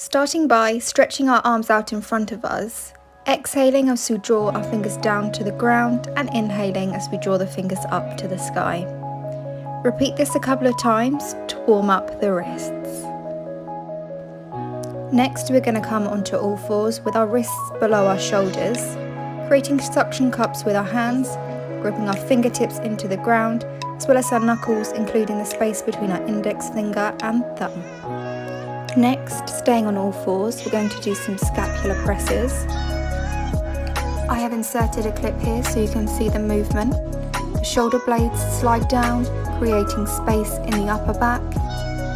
Starting by stretching our arms out in front of us, exhaling as we draw our fingers down to the ground and inhaling as we draw the fingers up to the sky. Repeat this a couple of times to warm up the wrists. Next, we're going to come onto all fours with our wrists below our shoulders, creating suction cups with our hands, gripping our fingertips into the ground, as well as our knuckles, including the space between our index finger and thumb. Next, staying on all fours, we're going to do some scapular presses. I have inserted a clip here so you can see the movement. The shoulder blades slide down, creating space in the upper back.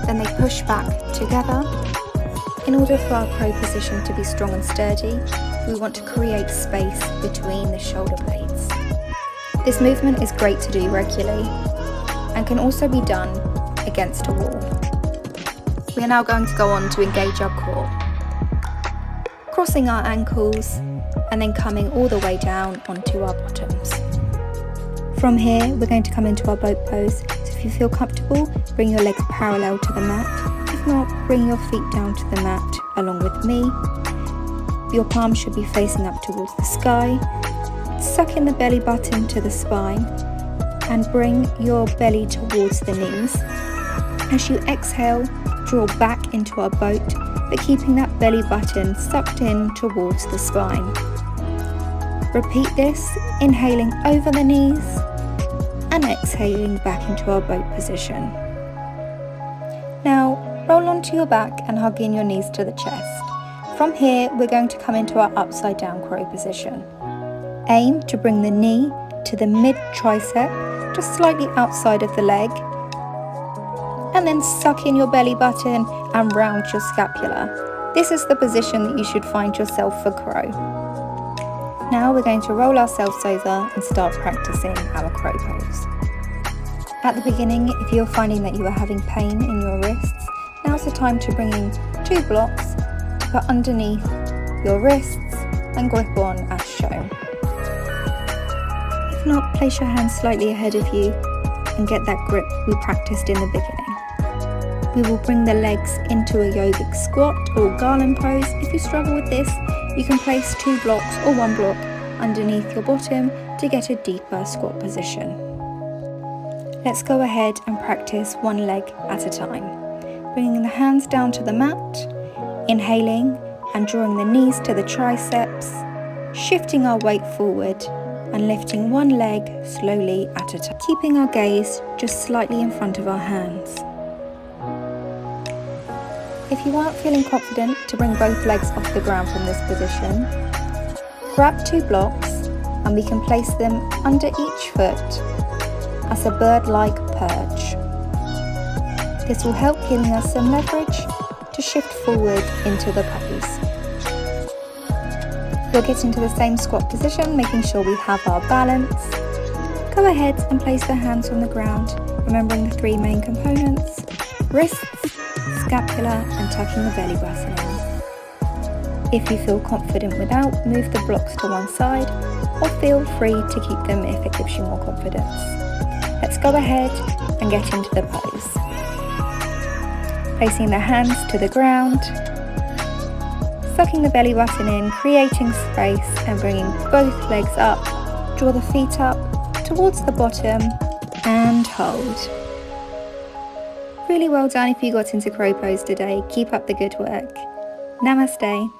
Then they push back together. In order for our crow position to be strong and sturdy, we want to create space between the shoulder blades. This movement is great to do regularly and can also be done against a wall. We are now going to go on to engage our core, crossing our ankles and then coming all the way down onto our bottoms. From here, we're going to come into our boat pose, so if you feel comfortable, bring your legs parallel to the mat. If not, bring your feet down to the mat along with me. Your palms should be facing up towards the sky. Suck in the belly button to the spine and bring your belly towards the knees. As you exhale, draw back into our boat, but keeping that belly button sucked in towards the spine. Repeat this, inhaling over the knees and exhaling back into our boat position. Now, roll onto your back and hug in your knees to the chest. From here, we're going to come into our upside down crow position. Aim to bring the knee to the mid tricep, just slightly outside of the leg, and then suck in your belly button and round your scapula. This is the position that you should find yourself for crow. Now we're going to roll ourselves over and start practicing our crow pose. At the beginning, if you're finding that you are having pain in your wrists, now's the time to bring in 2 blocks to put underneath your wrists and grip on as shown. If not, place your hands slightly ahead of you and get that grip we practiced in the beginning. We will bring the legs into a yogic squat or garland pose. If you struggle with this, you can place 2 blocks or 1 block underneath your bottom to get a deeper squat position. Let's go ahead and practice one leg at a time. Bringing the hands down to the mat, inhaling and drawing the knees to the triceps, shifting our weight forward and lifting one leg slowly at a time, keeping our gaze just slightly in front of our hands. If you aren't feeling confident to bring both legs off the ground from this position, grab 2 blocks and we can place them under each foot as a bird-like perch. This will help giving us some leverage to shift forward into the pose. We'll get into the same squat position, making sure we have our balance. Go ahead and place the hands on the ground, remembering the 3 main components: wrists, scapula and tucking the belly button in. If you feel confident without, move the blocks to one side or feel free to keep them if it gives you more confidence. Let's go ahead and get into the pose. Placing the hands to the ground, sucking the belly button in, creating space and bringing both legs up. Draw the feet up towards the bottom and hold. Really well done if you got into crow pose today. Keep up the good work. Namaste.